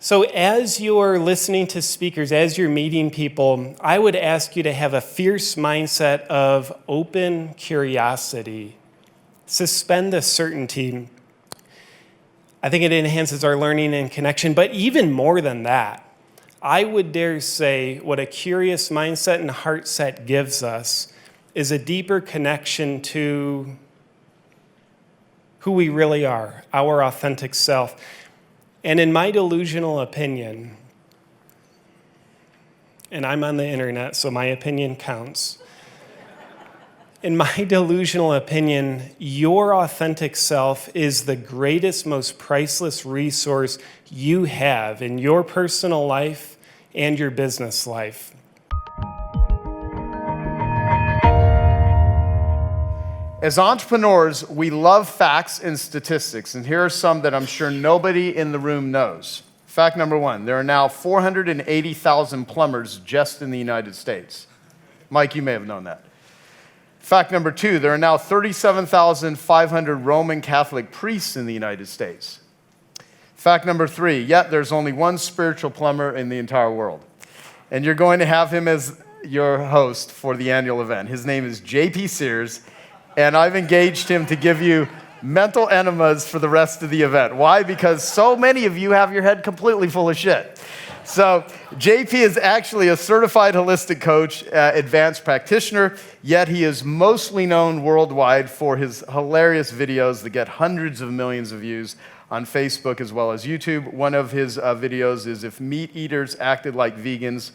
So as you're listening to speakers, as you're meeting people, I would ask you to have a fierce mindset of open curiosity. Suspend the certainty. I think it enhances our learning and connection, but even more than that, I would dare say what a curious mindset and heart set gives us is a deeper connection to who we really are, our authentic self. And in my delusional opinion, and I'm on the internet, so my opinion counts. In my delusional opinion, your authentic self is the greatest, most priceless resource you have in your personal life and your business life. As entrepreneurs, we love facts and statistics, and here are some that I'm sure nobody in the room knows. Fact number one, there are now 480,000 plumbers just in the United States. Mike, you may have known that. Fact number two, there are now 37,500 Roman Catholic priests in the United States. Fact number three, yet there's only one spiritual plumber in the entire world. And you're going to have him as your host for the annual event. His name is JP Sears. And I've engaged him to give you mental enemas for the rest of the event. Why? Because so many of you have your head completely full of shit. So JP is actually a certified holistic coach, advanced practitioner, yet he is mostly known worldwide for his hilarious videos that get hundreds of millions of views on Facebook as well as YouTube. One of his videos is If Meat Eaters Acted Like Vegans,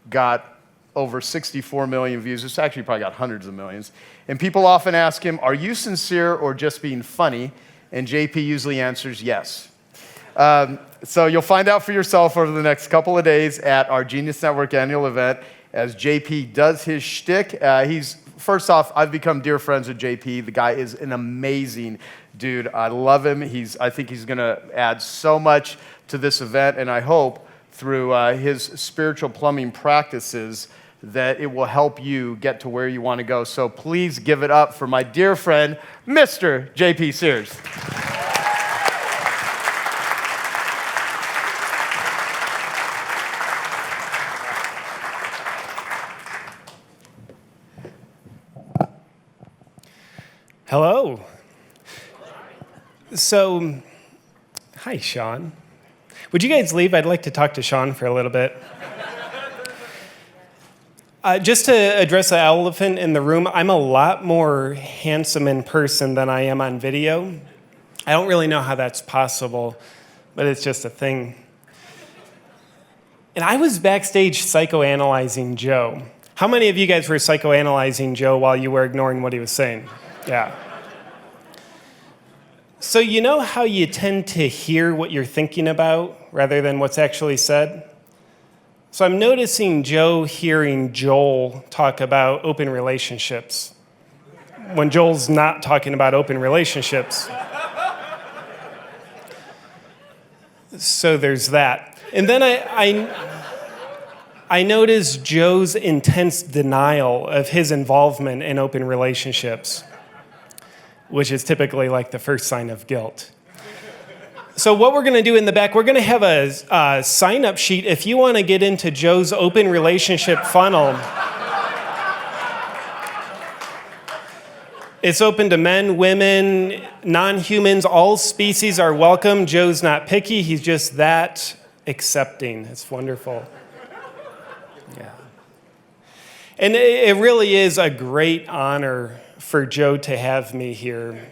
got over 64 million views. It's actually probably got hundreds of millions. And people often ask him, are you sincere or just being funny? And JP usually answers yes. So you'll find out for yourself over the next couple of days at our Genius Network annual event as JP does his shtick. First off, I've become dear friends with JP. The guy is an amazing dude. I love him. I think he's gonna add so much to this event, and I hope through his spiritual plumbing practices that it will help you get to where you want to go. So please give it up for my dear friend, Mr. JP Sears. Hello. So, hi, Sean. Would you guys leave? I'd like to talk to Sean for a little bit. Just to address the elephant in the room, I'm a lot more handsome in person than I am on video. I don't really know how that's possible, but it's just a thing. And I was backstage psychoanalyzing Joe. How many of you guys were psychoanalyzing Joe while you were ignoring what he was saying? Yeah. So you know how you tend to hear what you're thinking about rather than what's actually said? So I'm noticing Joe hearing Joel talk about open relationships when Joel's not talking about open relationships. So there's that. And then I noticed Joe's intense denial of his involvement in open relationships, which is typically like the first sign of guilt. So what we're going to do in the back, we're going to have a sign-up sheet if you want to get into Joe's open relationship funnel. It's open to men, women, non-humans, all species are welcome. Joe's not picky, he's just that accepting. It's wonderful. Yeah. And it really is a great honor for Joe to have me here.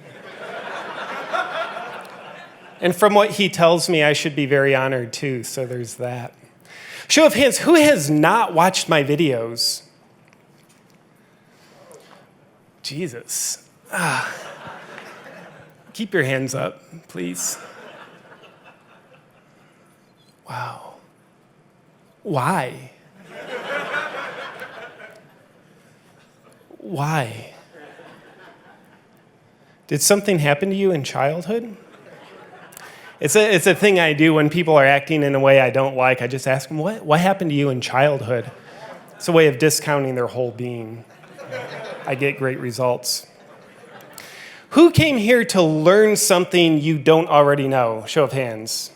And from what he tells me, I should be very honored too, so there's that. Show of hands, who has not watched my videos? Jesus. Keep your hands up, please. Wow. Why? Why? Did something happen to you in childhood? It's a thing I do when people are acting in a way I don't like. I just ask them, what happened to you in childhood? It's a way of discounting their whole being. I get great results. Who came here to learn something you don't already know? Show of hands.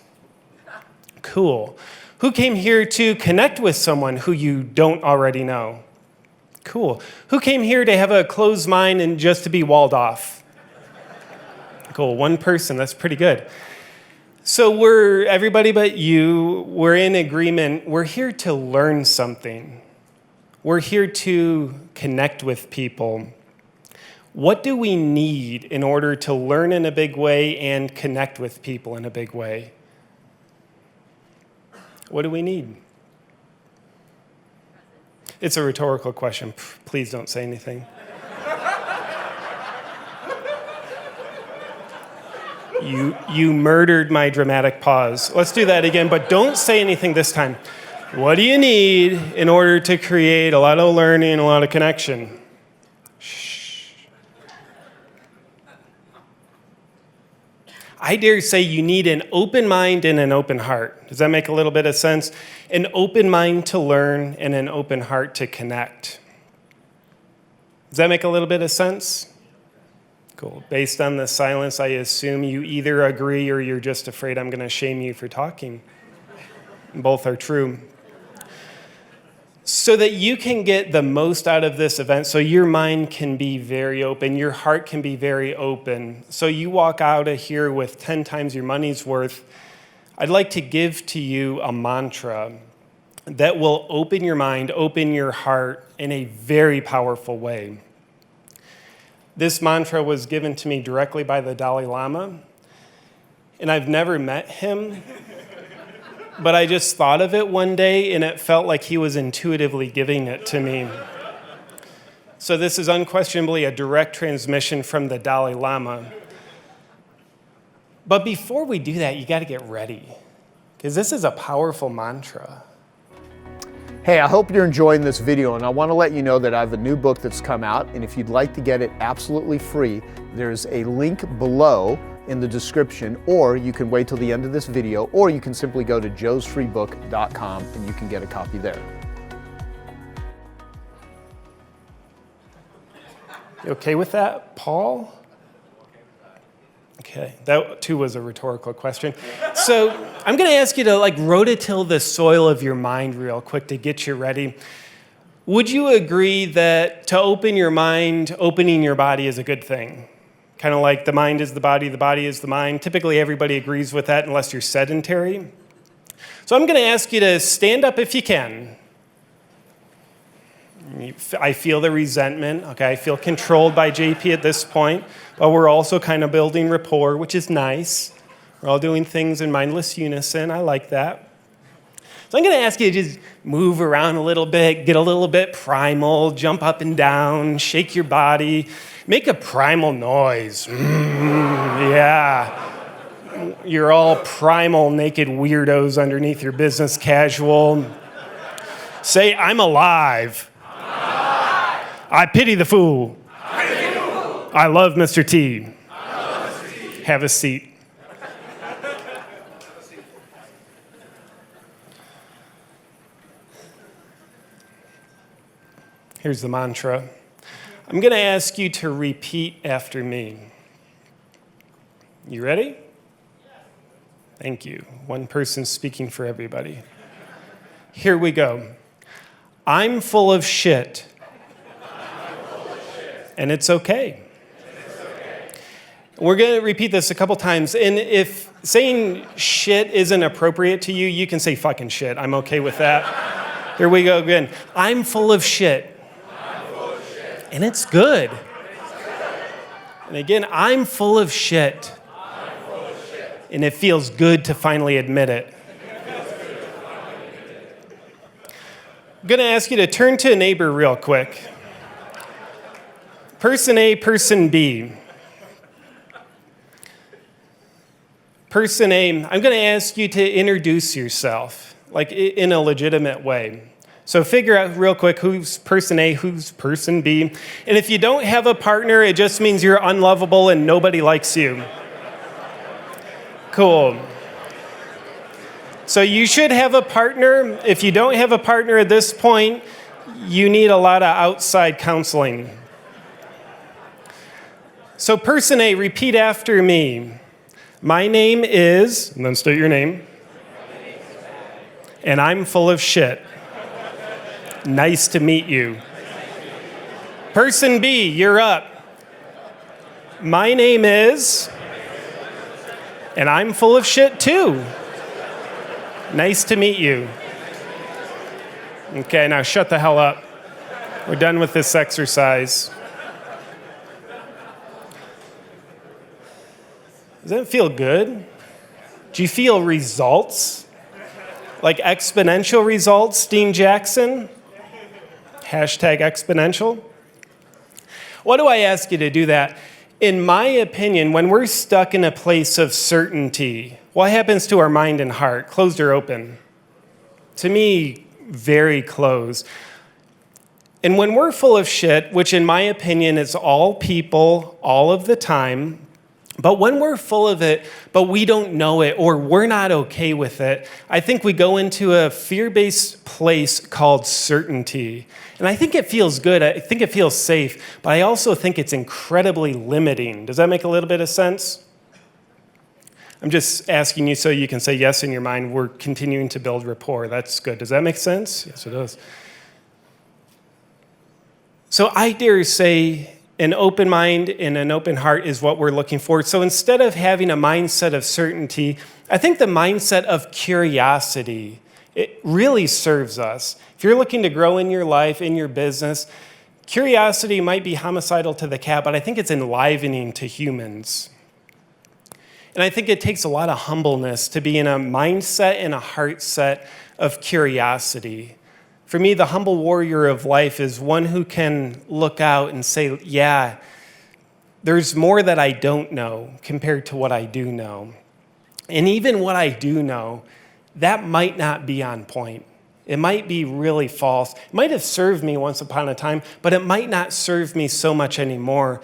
Cool. Who came here to connect with someone who you don't already know? Cool. Who came here to have a closed mind and just to be walled off? Cool. One person. That's pretty good. So everybody but you, we're in agreement. We're here to learn something. We're here to connect with people. What do we need in order to learn in a big way and connect with people in a big way? What do we need? It's a rhetorical question. Please don't say anything. You murdered my dramatic pause. Let's do that again, but don't say anything this time. What do you need in order to create a lot of learning and a lot of connection? Shh. I dare say you need an open mind and an open heart. Does that make a little bit of sense? An open mind to learn and an open heart to connect. Does that make a little bit of sense? Cool. Based on the silence, I assume you either agree or you're just afraid I'm going to shame you for talking. Both are true. So that you can get the most out of this event, so your mind can be very open, your heart can be very open, so you walk out of here with 10 times your money's worth, I'd like to give to you a mantra that will open your mind, open your heart in a very powerful way. This mantra was given to me directly by the Dalai Lama, and I've never met him, but I just thought of it one day, and it felt like he was intuitively giving it to me. So this is unquestionably a direct transmission from the Dalai Lama. But before we do that, you got to get ready, because this is a powerful mantra. Hey, I hope you're enjoying this video, and I want to let you know that I have a new book that's come out, and if you'd like to get it absolutely free, there's a link below in the description, or you can wait till the end of this video, or you can simply go to joesfreebook.com and you can get a copy there. You okay with that, Paul? Okay, that too was a rhetorical question. So I'm going to ask you to rototill the soil of your mind real quick to get you ready. Would you agree that to open your mind, opening your body is a good thing? Kind of like the mind is the body is the mind. Typically everybody agrees with that unless you're sedentary. So I'm going to ask you to stand up if you can. I feel the resentment. Okay, I feel controlled by JP at this point, but we're also kind of building rapport, which is nice. We're all doing things in mindless unison. I like that. So I'm going to ask you to just move around a little bit, get a little bit primal, jump up and down, shake your body, make a primal noise. Yeah. You're all primal, naked weirdos underneath your business casual. Say, I'm alive. I pity the fool. I love Mr. T. Have a seat. Here's the mantra. I'm going to ask you to repeat after me. You ready? Thank you. One person speaking for everybody. Here we go. I'm full of shit. And it's okay. We're going to repeat this a couple times. And if saying shit isn't appropriate to you, you can say fucking shit. I'm okay with that. Here we go again. I'm full of shit. And it's good. And again, I'm full of shit. And it feels good to finally admit it. I'm going to ask you to turn to a neighbor real quick. Person A, person B. Person A, I'm going to ask you to introduce yourself, in a legitimate way. So figure out real quick who's person A, who's person B. And if you don't have a partner, it just means you're unlovable and nobody likes you. Cool. So you should have a partner. If you don't have a partner at this point, you need a lot of outside counseling. So person A, repeat after me. My name is, and then state your name. And I'm full of shit. Nice to meet you. Person B, you're up. My name is, and I'm full of shit too. Nice to meet you. Okay, now shut the hell up. We're done with this exercise. Does that feel good? Do you feel results? Like exponential results, Dean Jackson? Hashtag exponential. Why do I ask you to do that? In my opinion, when we're stuck in a place of certainty, what happens to our mind and heart? Closed or open? To me, very closed. And when we're full of shit, which in my opinion is all people, all of the time, but when we're full of it, but we don't know it, or we're not okay with it, I think we go into a fear-based place called certainty. And I think it feels good. I think it feels safe, but I also think it's incredibly limiting. Does that make a little bit of sense? I'm just asking you so you can say yes in your mind. We're continuing to build rapport. That's good. Does that make sense? Yes, it does. So I dare say an open mind and an open heart is what we're looking for. So instead of having a mindset of certainty, I think the mindset of curiosity, it really serves us. If you're looking to grow in your life, in your business, curiosity might be homicidal to the cat, but I think it's enlivening to humans. And I think it takes a lot of humbleness to be in a mindset and a heart set of curiosity. For me, the humble warrior of life is one who can look out and say, yeah, there's more that I don't know compared to what I do know. And even what I do know, that might not be on point. It might be really false. It might have served me once upon a time, but it might not serve me so much anymore.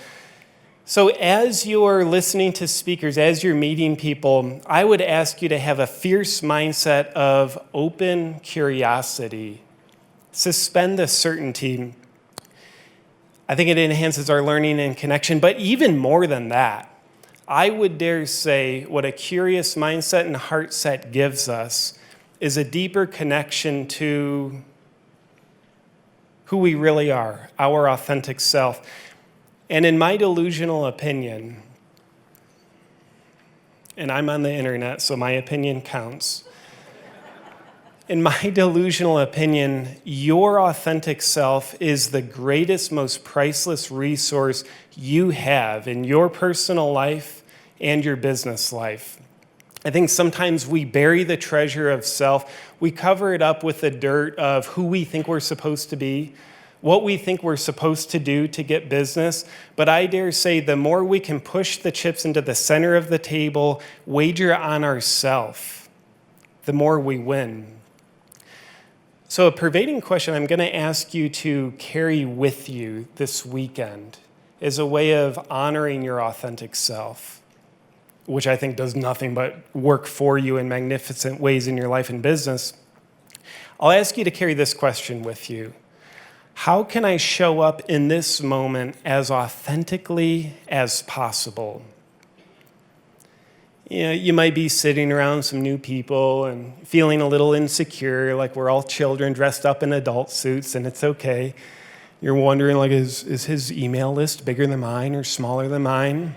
So as you're listening to speakers, as you're meeting people, I would ask you to have a fierce mindset of open curiosity. Suspend the certainty. I think it enhances our learning and connection, but even more than that, I would dare say what a curious mindset and heart set gives us is a deeper connection to who we really are, our authentic self. And in my delusional opinion, and I'm on the internet, so my opinion counts. In my delusional opinion, your authentic self is the greatest, most priceless resource you have in your personal life and your business life. I think sometimes we bury the treasure of self. We cover it up with the dirt of who we think we're supposed to be, what we think we're supposed to do to get business. But I dare say the more we can push the chips into the center of the table, wager on ourselves, the more we win. So a pervading question I'm going to ask you to carry with you this weekend is a way of honoring your authentic self, which I think does nothing but work for you in magnificent ways in your life and business. I'll ask you to carry this question with you. How can I show up in this moment as authentically as possible? You know, you might be sitting around some new people and feeling a little insecure, like we're all children dressed up in adult suits, and it's okay. You're wondering, like, is his email list bigger than mine or smaller than mine?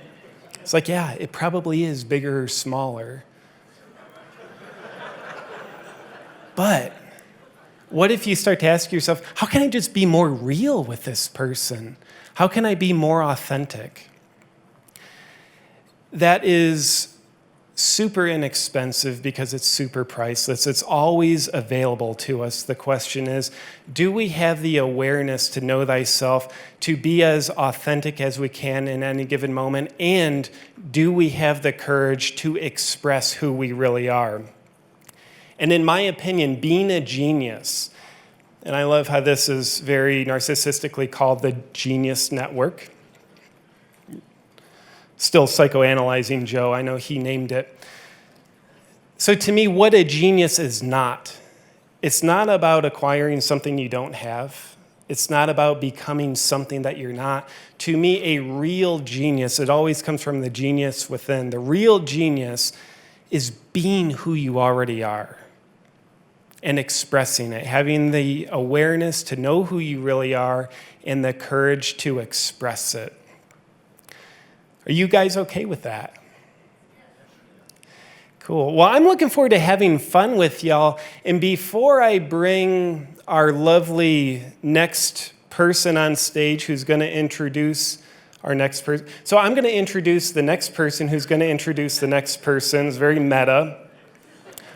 It's like, yeah, it probably is bigger or smaller. But what if you start to ask yourself, how can I just be more real with this person? How can I be more authentic? That is super inexpensive because it's super priceless. It's always available to us. The question is, do we have the awareness to know thyself, to be as authentic as we can in any given moment, and do we have the courage to express who we really are? And in my opinion, being a genius, and I love how this is very narcissistically called the Genius Network. Still psychoanalyzing Joe, I know he named it. So to me, what a genius is not. It's not about acquiring something you don't have. It's not about becoming something that you're not. To me, a real genius, it always comes from the genius within. The real genius is being who you already are. and expressing it, having the awareness to know who you really are and the courage to express it. Are you guys okay with that? Cool. Well, I'm looking forward to having fun with y'all. And before I bring our lovely next person on stage who's going to introduce our next person. So I'm going to introduce the next person who's going to introduce the next person. It's very meta.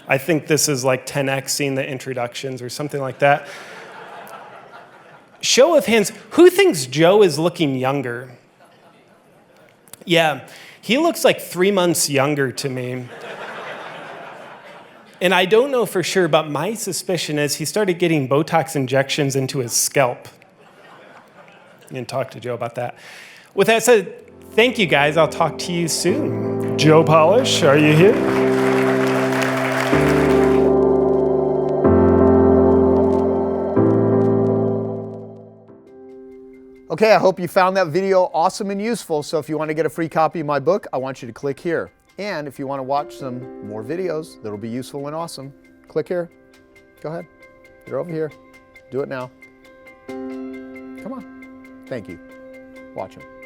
I think this is like 10xing the introductions or something like that. Show of hands, who thinks Joe is looking younger? Yeah, he looks like 3 months younger to me. And I don't know for sure, but my suspicion is he started getting Botox injections into his scalp. You can talk to Joe about that. With that said, thank you guys. I'll talk to you soon. Joe Polish, are you here? Okay, I hope you found that video awesome and useful. So if you want to get a free copy of my book, I want you to click here. And if you want to watch some more videos that'll be useful and awesome, click here. Go ahead. You're over here. Do it now. Come on. Thank you. Watch them.